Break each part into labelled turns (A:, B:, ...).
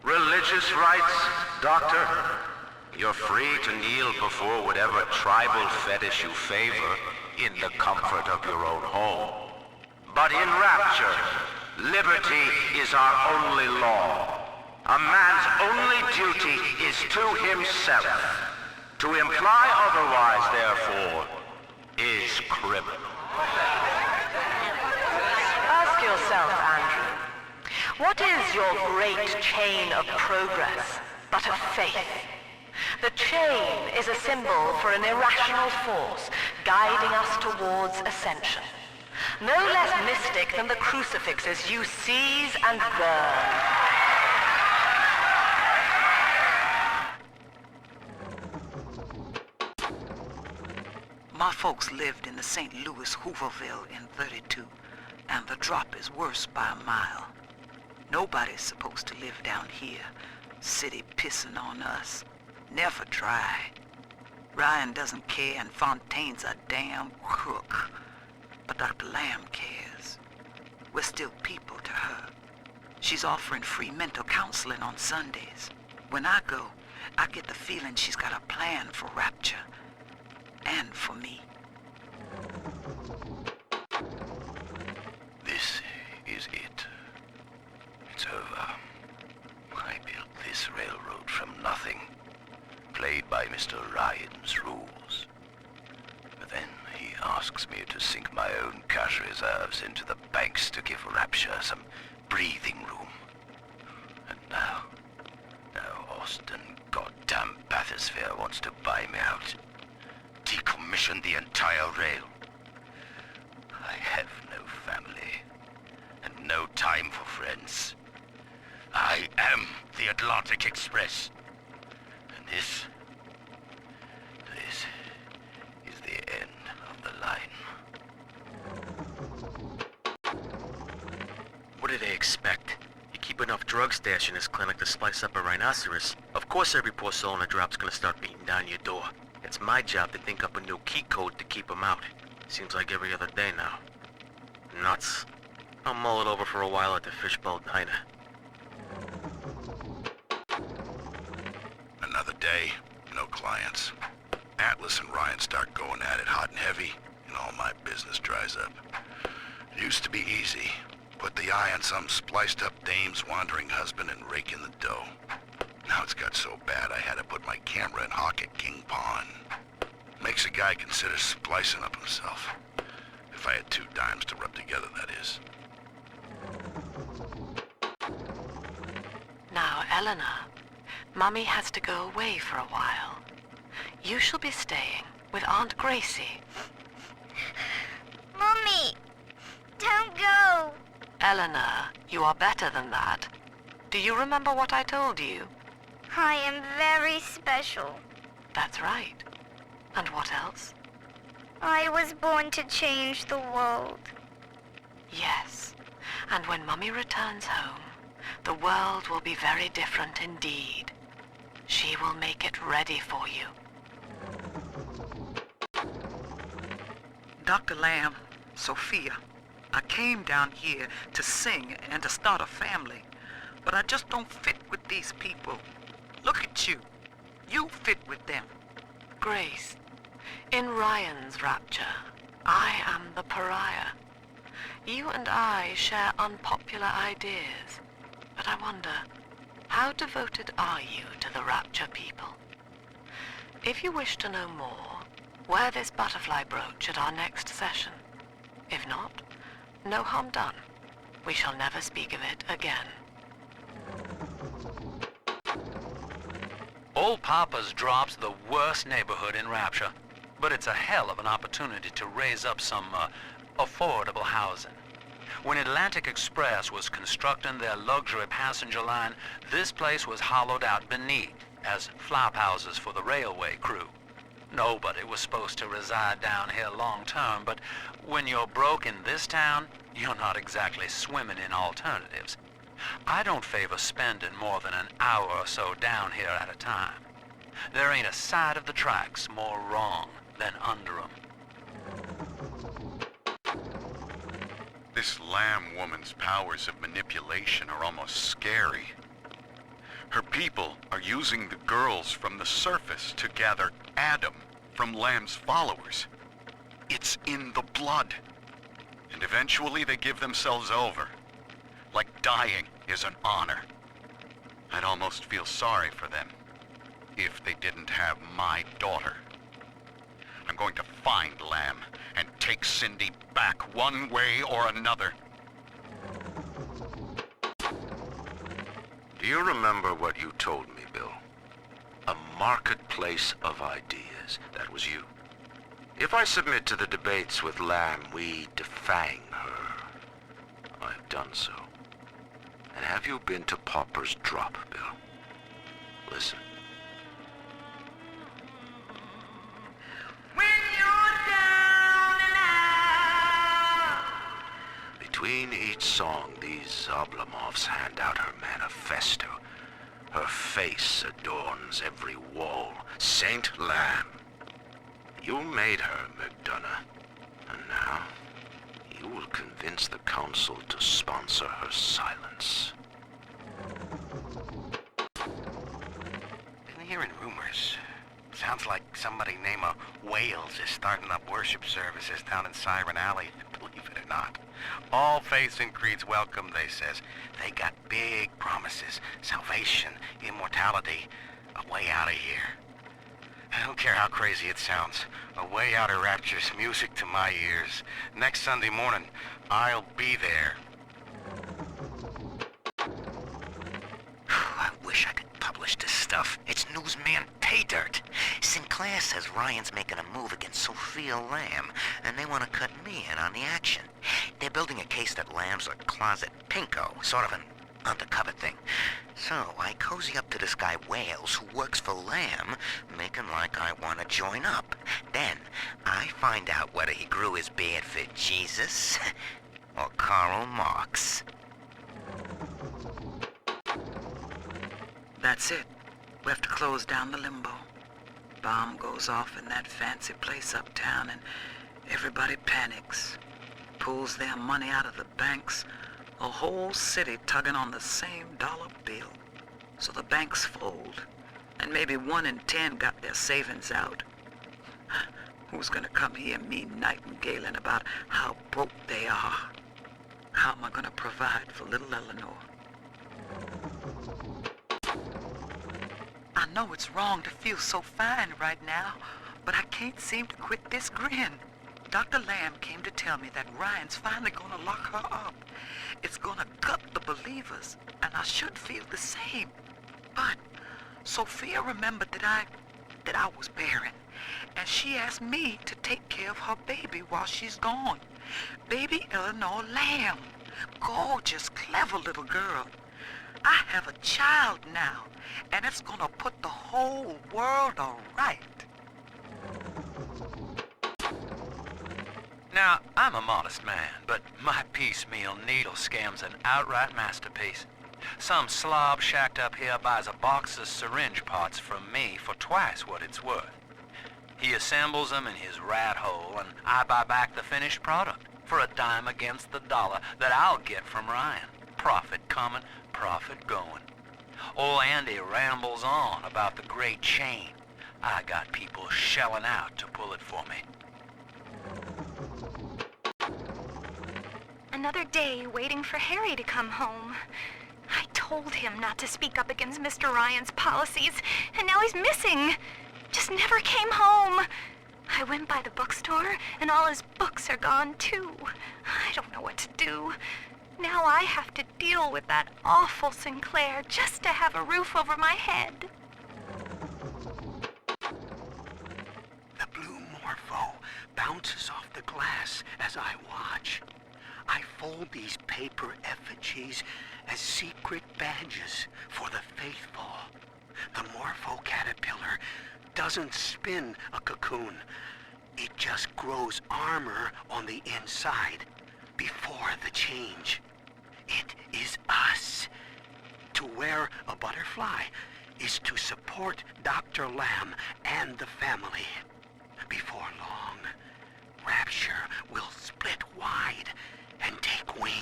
A: Religious rites, Doctor? You're free to kneel before whatever tribal fetish you favor in the comfort of your own home. But in Rapture, liberty is our only law. A man's only duty is to himself. To imply otherwise, therefore, is criminal.
B: Ask yourself, Andrew, what is your great chain of progress but of faith? The chain is a symbol for an irrational force guiding us towards ascension. No less mystic than the crucifixes you seize and burn.
C: My folks lived in the St. Louis Hooverville in 32, and the drop is worse by a mile. Nobody's supposed to live down here. City pissing on us. Never try. Ryan doesn't care, and Fontaine's a damn crook. But Dr. Lamb cares. We're still people to her. She's offering free mental counseling on Sundays. When I go, I get the feeling she's got a plan for Rapture. And for me.
D: This is it. It's over. I built this railroad from nothing. Played by Mr. Ryan's rules. But then he asks me to sink my own cash reserves into the banks to give Rapture some breathing room. And now Austin goddamn bathysphere wants to buy me out. Decommission the entire rail. I have no family, and no time for friends. I am the Atlantic Express. And this is the end of the line.
E: What do they expect? You keep enough drug stash in this clinic to slice up a rhinoceros. Of course every poor soul in the drop's gonna start beating down your door. It's my job to think up a new key code to keep them out. Seems like every other day now. Nuts. I'll mull it over for a while at the Fishbowl diner.
F: Another day, no clients. Atlas and Ryan start going at it hot and heavy, and all my business dries up. It used to be easy. Put the eye on some spliced-up dame's wandering husband and rake in the dough. Now it's got so bad I had to put my camera in Hock at King Pawn. Makes a guy consider splicing up himself. If I had 2 dimes to rub together, that is.
B: Now, Eleanor, Mummy has to go away for a while. You shall be staying with Aunt Gracie.
G: Mummy, don't go.
B: Eleanor, you are better than that. Do you remember what I told you?
G: I am very special.
B: That's right. And what else?
G: I was born to change the world.
B: Yes. And when Mummy returns home, the world will be very different indeed. She will make it ready for you.
C: Dr. Lamb, Sofia, I came down here to sing and to start a family, but I just don't fit with these people. Look at you. You fit with them.
B: Grace, in Ryan's Rapture, I am the pariah. You and I share unpopular ideas, but I wonder, how devoted are you to the Rapture people? If you wish to know more, wear this butterfly brooch at our next session. If not, no harm done. We shall never speak of it again.
H: Old Pauper's Drop's the worst neighborhood in Rapture, but it's a hell of an opportunity to raise up some affordable housing. When Atlantic Express was constructing their luxury passenger line, this place was hollowed out beneath as flop houses for the railway crew. Nobody was supposed to reside down here long term, but when you're broke in this town, you're not exactly swimming in alternatives. I don't favor spending more than an hour or so down here at a time. There ain't a side of the tracks more wrong than under 'em.
I: This Lamb woman's powers of manipulation are almost scary. Her people are using the girls from the surface to gather Adam from Lamb's followers. It's in the blood. And eventually they give themselves over. Like dying is an honor. I'd almost feel sorry for them if they didn't have my daughter. I'm going to find Lamb and take Cindy back one way or another.
A: Do you remember what you told me, Bill? A marketplace of ideas. That was you. If I submit to the debates with Lamb, we defang her. I've done so. And have you been to Pauper's drop, Bill? Listen.
C: When you're down and out.
A: Between each song, these Oblomovs hand out her manifesto. Her face adorns every wall. Saint Lamb. You made her, McDonough. And now, you will convince the council to sponsor her silence.
D: Been hearing rumors. Sounds like somebody named Wales is starting up worship services down in Siren Alley. Believe it or not. All faiths and creeds welcome, they says. They got big promises. Salvation, immortality, a way out of here. I don't care how crazy it sounds. A way out of rapture's music to my ears. Next Sunday morning, I'll be there. I wish I could publish this stuff. It's newsman pay dirt. Sinclair says Ryan's making a move against Sofia Lamb, and they want to cut me in on the action. They're building a case that Lamb's a closet pinko, sort of an undercover thing. So I cozy up to this guy Wales, who works for Lamb, making like I want to join up. Then I find out whether he grew his beard for Jesus or Karl Marx.
C: That's it. We have to close down the Limbo. Bomb goes off in that fancy place uptown and everybody panics. Pulls their money out of the banks. A whole city tugging on the same dollar bill. So the banks fold. And maybe 1 in 10 got their savings out. Who's gonna come hear me nightingaling about how broke they are? How am I gonna provide for little Eleanor? I know it's wrong to feel so fine right now, but I can't seem to quit this grin. Dr. Lamb came to tell me that Ryan's finally gonna lock her up. It's gonna gut the believers, and I should feel the same. But Sofia remembered that I was barren, and she asked me to take care of her baby while she's gone. Baby Eleanor Lamb. Gorgeous, clever little girl. I have a child now, and it's gonna put the whole world all right.
H: Now, I'm a modest man, but my piecemeal needle scam's an outright masterpiece. Some slob shacked up here buys a box of syringe parts from me for twice what it's worth. He assembles them in his rat hole, and I buy back the finished product for a dime against the dollar that I'll get from Ryan. Profit coming, profit going. Old Andy rambles on about the great chain. I got people shelling out to pull it for me.
G: Another day waiting for Harry to come home. I told him not to speak up against Mr. Ryan's policies, and now he's missing. Just never came home. I went by the bookstore, and all his books are gone, too. I don't know what to do. Now I have to deal with that awful Sinclair just to have a roof over my head.
J: The blue morpho bounces off the glass as I watch. I fold these paper effigies as secret badges for the faithful. The morpho caterpillar doesn't spin a cocoon. It just grows armor on the inside before the change. It is us. To wear a butterfly is to support Dr. Lamb and the family. Before long, rapture will split wide and take wing.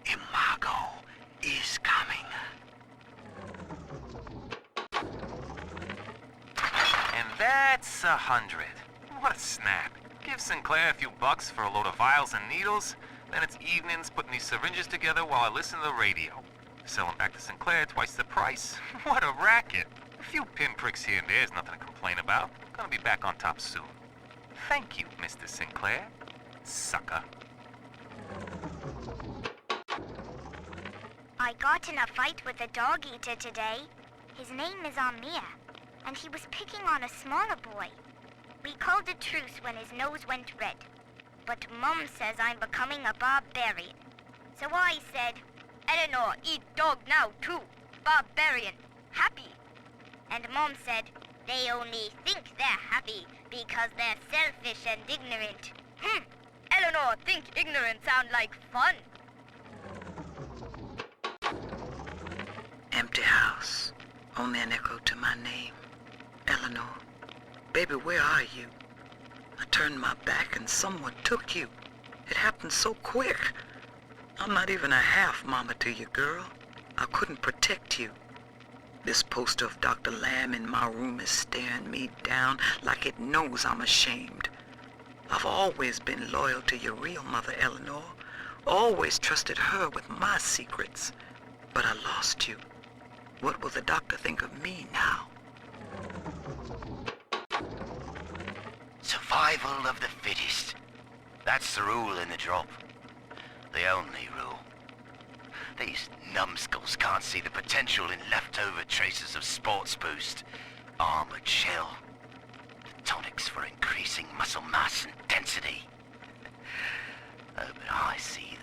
J: Imago is coming.
K: $100. What a snap. Give Sinclair a few bucks for a load of vials and needles, then it's evenings putting these syringes together while I listen to the radio. Sell them back to Sinclair twice the price. What a racket. A few pinpricks here and there is nothing to complain about. Gonna be back on top soon. Thank you, Mr. Sinclair. Sucker.
L: I got in a fight with a dog-eater today. His name is Amir, and he was picking on a smaller boy. We called a truce when his nose went red. But Mum says I'm becoming a barbarian. So I said, Eleanor, eat dog now too. Barbarian. Happy. And Mom said, they only think they're happy because they're selfish and ignorant. Eleanor, think ignorant sound like fun.
C: Empty house. Only an echo to my name. Eleanor. Baby, where are you? I turned my back and someone took you. It happened so quick. I'm not even a half mama to you, girl. I couldn't protect you. This poster of Dr. Lamb in my room is staring me down like it knows I'm ashamed. I've always been loyal to your real mother, Eleanor. Always trusted her with my secrets. But I lost you. What will the doctor think of me now?
D: Survival of the fittest. That's the rule in the drop. The only rule. These numbskulls can't see the potential in leftover traces of sports boost, armored shell, the tonics for increasing muscle mass and density. Oh, but I see